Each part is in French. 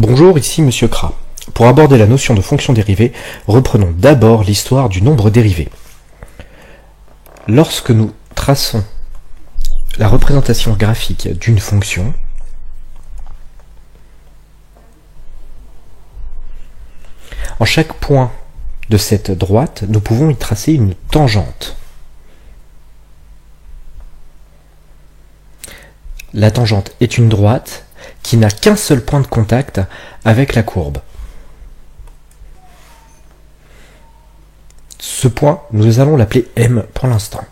Bonjour, ici Monsieur Kra. Pour aborder la notion de fonction dérivée, reprenons d'abord l'histoire du nombre dérivé. Lorsque nous traçons la représentation graphique d'une fonction, en chaque point de cette droite, nous pouvons y tracer une tangente. La tangente est une droite qui n'a qu'un seul point de contact avec la courbe. Ce point, nous allons l'appeler M pour l'instant.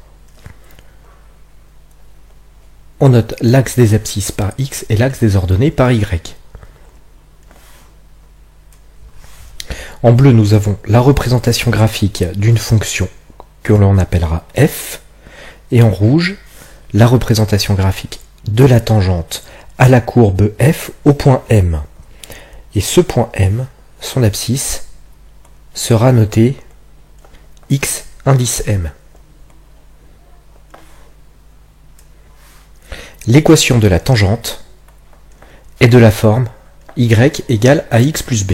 On note l'axe des abscisses par X et l'axe des ordonnées par Y. En bleu, nous avons la représentation graphique d'une fonction que l'on appellera f, et en rouge, la représentation graphique de la tangente à la courbe f au point M. Et ce point M, son abscisse, sera noté x indice M. L'équation de la tangente est de la forme y égale ax plus b.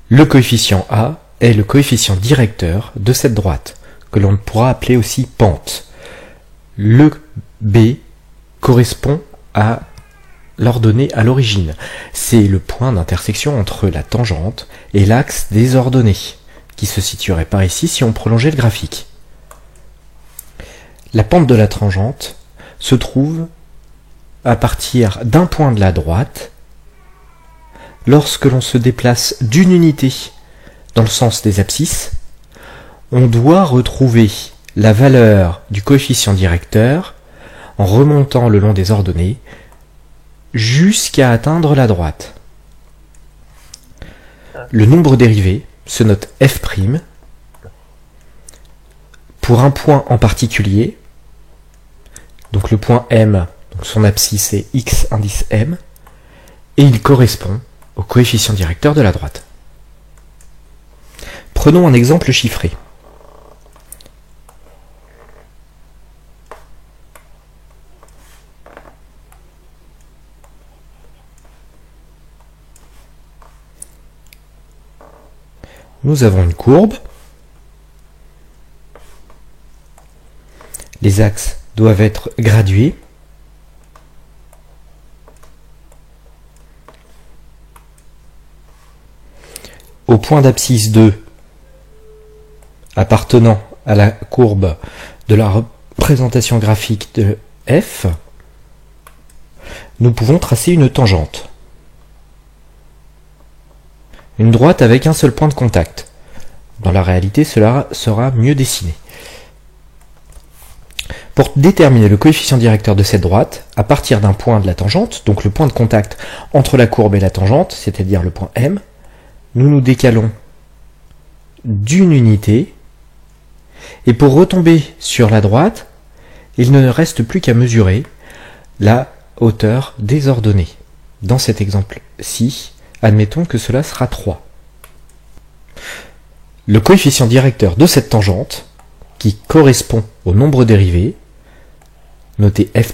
Le coefficient A est le coefficient directeur de cette droite, que l'on pourra appeler aussi pente. Le B correspond à l'ordonnée à l'origine. C'est le point d'intersection entre la tangente et l'axe des ordonnées, qui se situerait par ici si on prolongeait le graphique. La pente de la tangente se trouve à partir d'un point de la droite lorsque l'on se déplace d'une unité dans le sens des abscisses. On doit retrouver la valeur du coefficient directeur en remontant le long des ordonnées jusqu'à atteindre la droite. Le nombre dérivé se note f' pour un point en particulier, donc le point M, donc son abscisse est x indice M, et il correspond au coefficient directeur de la droite. Prenons un exemple chiffré. Nous avons une courbe. Les axes doivent être gradués. Au point d'abscisse 2, appartenant à la courbe de la représentation graphique de f, nous pouvons tracer une tangente. Une droite avec un seul point de contact. Dans la réalité, cela sera mieux dessiné. Pour déterminer le coefficient directeur de cette droite, à partir d'un point de la tangente, donc le point de contact entre la courbe et la tangente, c'est-à-dire le point M, nous nous décalons d'une unité, et pour retomber sur la droite, il ne reste plus qu'à mesurer la hauteur des ordonnées. Dans cet exemple-ci, admettons que cela sera 3. Le coefficient directeur de cette tangente, qui correspond au nombre dérivé, noté f',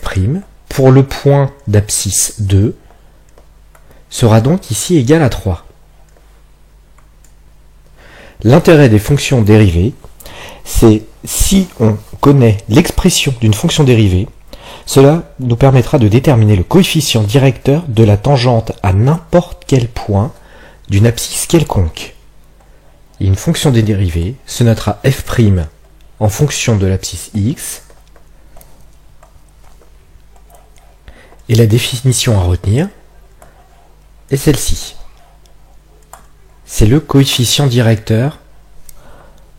pour le point d'abscisse 2, sera donc ici égal à 3. L'intérêt des fonctions dérivées, c'est si on connaît l'expression d'une fonction dérivée, cela nous permettra de déterminer le coefficient directeur de la tangente à n'importe quel point d'une abscisse quelconque. Et une fonction dérivée se notera f' en fonction de l'abscisse x. Et la définition à retenir est celle-ci. C'est le coefficient directeur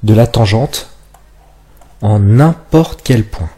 de la tangente en n'importe quel point.